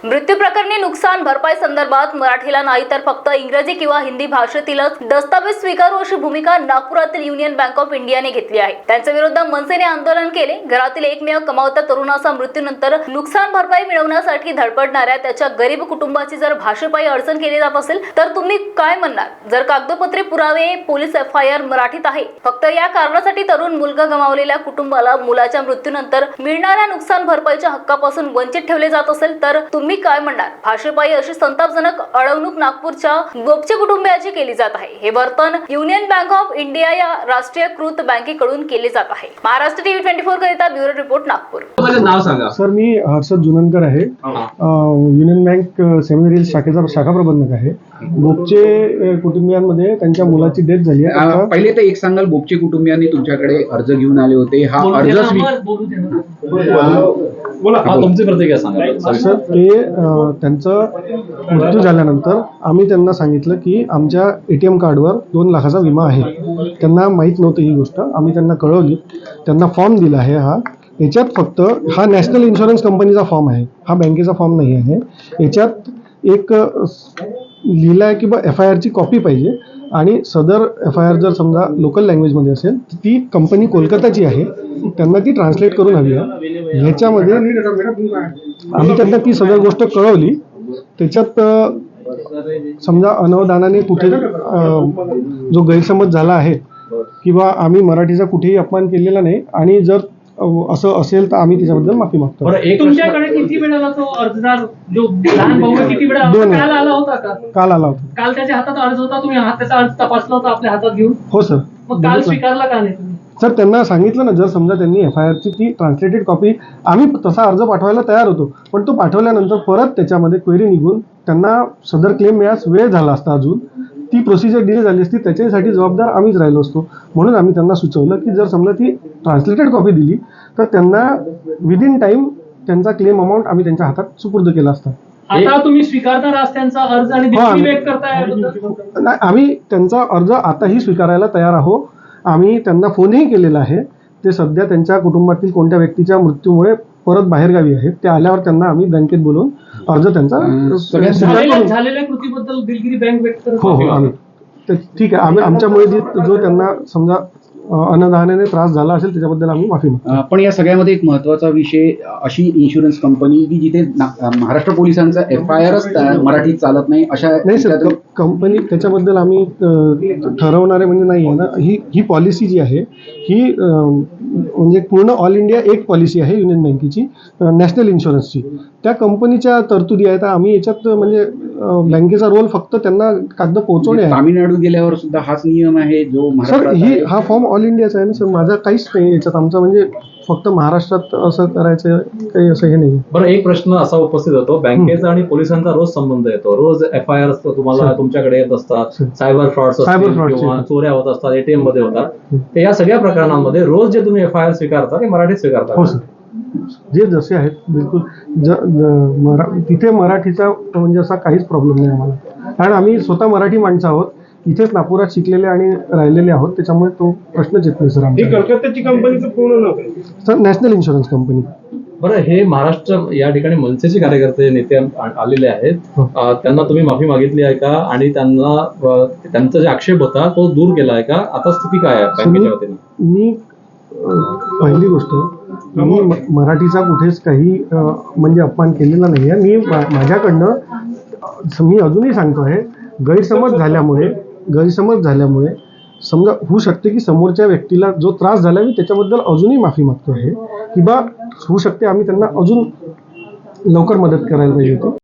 मृत्यू प्रकरणी नुकसान भरपाई संदर्भात मराठीला नाही तर फक्त इंग्रजी किंवा हिंदी भाषेतीलच दस्तावेज स्वीकारू अशी भूमिका नागपुरातील युनियन बँक ऑफ इंडियाने घेतली आहे। त्यांच्या विरोधात मनसेने आंदोलन केले। घरातील एकमेव कमावता तरुणाचा मृत्यूनंतर नुकसान भरपाई मिळवण्यासाठी धडपडणाऱ्या त्याच्या गरीब कुटुंबाची जर भाषेपायी अडचण केली जात असेल तर तुम्ही काय म्हणणार? जर कागदपत्रे पुरावे पोलीस FIR मराठीत आहे, फक्त या कारणासाठी तरुण मुलगा गमावलेल्या कुटुंबाला मुलाच्या मृत्यूनंतर मिळणाऱ्या नुकसान भरपाईच्या हक्कापासून वंचित ठेवले जात असेल तर तुम्ही काय म्हणणार? भाषेपायी अशी संतापजनक अडवणूक नागपूरच्या गोपचे कुटुंबियाची केली जात आहे। हे वर्तन युनियन बँक ऑफ इंडिया या राष्ट्रीयकृत बँकेकडून केले जात आहे। महाराष्ट्र TV 24 करिता ब्युरो रिपोर्ट नागपूर। माझे नाव सांगा सर। मी हर्षद जुननकर आहे। युनियन बँक सेमिनरी शाखेचा शाखा प्रबंधक आहे। गोपचे कुटुंबियांमध्ये त्यांच्या मुलाची डेथ झाली आहे। पहिले तर एक सांगाल, गोपचे कुटुंबियांनी तुमच्याकडे अर्ज घेऊन आले होते, हा अर्ज तुमची प्रतिक्रिया सांगा सर। ते त्यांचा मृत्यू झाल्यानंतर आम्ही त्यांना सांगितलं की आमच्या ATM कार्डवर 2 लाखाचा विमा आहे। त्यांना माहीत नव्हतं ही गोष्ट, आम्ही त्यांना कळवली, त्यांना फॉर्म दिला आहे। याच्यात फक्त हा नॅशनल इन्शुरन्स कंपनीचा फॉर्म आहे, हा बँकेचा फॉर्म नाही आहे। याच्यात एक लिहिलं आहे की FIR ची कॉपी पाहिजे आणि सदर FIR जर समजा लोकल लँग्वेजमध्ये असेल तर ती कंपनी कोलकाताची आहे, त्यांना ती ट्रान्सलेट करून हवी आहे। ह्याच्यामध्ये आम्ही त्यांना ती सदर गोष्ट कळवली। त्याच्यात समजा अनवधानाने कुठे जो गैरसमज झाला आहे किंवा आम्ही मराठीचा कुठेही अपमान केलेला नाही आणि जर असं असेल तर आम्ही त्याच्याबद्दल माफी मागतो। तुमच्याकडे किती वेळा तो अर्जदार जो लहान भाऊ किती वेळा काल आला होता का? काल आला होता। काल त्याच्या हातात अर्ज होता, तुम्ही त्याचा अर्ज तपासला होता आपल्या हातात घेऊन? हो सर। मग काल स्वीकारला का नाही तुम्ही? सर त्यांना सांगितलं ना, जर समजा त्यांनी FIR ची ती ट्रान्सलेटेड कॉपी, आम्ही तसा अर्ज पाठवायला तयार होतो, पण तो पाठवल्यानंतर परत त्याच्यामध्ये क्वेरी निघून त्यांना सदर क्लेम मिळास वेळ झाला असता, अजून ती प्रोसिजर डिले झाली असती, त्याच्यासाठी जबाबदार आम्हीच राहिलो असतो। म्हणून आम्ही त्यांना सुचवलं की जर समजा ती ट्रान्सलेटेड कॉपी दिली तर त्यांना विदिन टाइम त्यांचा क्लेम अमाऊंट आम्ही त्यांच्या हातात सुपूर्द केला असता। आता तुम्ही स्वीकारता त्यांचा अर्ज आणि व्यक्त करताय? नाही, आम्ही त्यांचा अर्ज आताही स्वीकारायला तयार आहोत। आम्ही त्यांना फोनही केलेला आहे। ते सध्या त्यांच्या कुटुंबातील कोणत्या व्यक्तीच्या मृत्यूमुळे परत बाहेरगावी आहेत, ते आल्यावर त्यांना आम्ही बँकेत बोलवून अर्ज त्यांचा झालेल्या कृतीबद्दल दिलगिरी बँक व्यक्त करत हो आम्ही ठीक आहे। आम्ही आमच्यामुळे जो त्यांना समजा अनधानाने त्रास झाला असेल त्याच्याबद्दल आम्ही माफी मागतो। पण या सगळ्यामध्ये एक महत्वाचा विषय, अशी इन्शुरन्स कंपनी की जिथे महाराष्ट्र पोलिसांचा FIRच मराठीत चालत नाही, अशा नाही सर, कंपनी त्याच्याबद्दल आम्ही ठरवणारे म्हणजे नाही आहे ना। ही पॉलिसी जी आहे ही म्हणजे पूर्ण ऑल इंडिया एक पॉलिसी आहे युनियन बँकेची, नॅशनल इन्शुरन्सची। त्या कंपनीच्या तरतुदी आहेत। आम्ही याच्यात म्हणजे बँकेचा रोल फक्त त्यांना कागद पोहोचवणे आहे। तामिळनाडू गेल्यावर सुद्धा हाच नियम आहे जो सर। हा फॉर्म ऑल इंडियाचा आहे ना सर, माझा काहीच नाही याच्यात। आमचा म्हणजे फक्त महाराष्ट्रात असं करायचं काही असं हे नाही। बरं, एक प्रश्न असा उपस्थित होतो, बँकेचा आणि पोलिसांचा रोज संबंध येतो, रोज FIR तुम्हाला तुमच्याकडे येत असतात, सायबर फ्रॉड्स किंवा चोऱ्या होत असतात, ATM मध्ये होतात, तर या सगळ्या प्रकरणांमध्ये रोज जे तुम्ही FIR स्वीकारता ते मराठीत स्वीकारता? हो सर, जे जसे आहेत बिलकुल तिथे मराठीचा म्हणजे असा काहीच प्रॉब्लेम नाही आम्हाला, कारण आम्ही स्वतः मराठी माणसं आहोत, इथेच नागपुरात शिकलेले आणि राहिलेले आहोत, त्याच्यामुळे तो प्रश्नच येत नाही सर। आमच्या कलकत्त्याची कंपनीचं पूर्ण नाव सर नॅशनल इन्शुरन्स कंपनी। बरं, हे महाराष्ट्र या ठिकाणी मनसेचे कार्यकर्ते नेते आलेले आहेत, त्यांना तुम्ही माफी मागितली आहे का? आणि त्यांचा जे आक्षेप होता तो दूर केला आहे का? आता स्थिती काय आहे बँकेच्या वतीने? मी पहिली गोष्ट, मी मराठीचा कुठेच काही म्हणजे अपमान केलेला नाही आहे। मी माझ्याकडनं मी अजूनही सांगतो आहे, गैरसमज झाल्यामुळे समजा होऊ शकते की समोरच्या व्यक्तीला जो त्रास झाला मी त्याच्याबद्दल अजूनही माफी मागतो आहे, किंवा होऊ शकते आम्ही त्यांना अजून लवकर मदत करायला पाहिजे होती।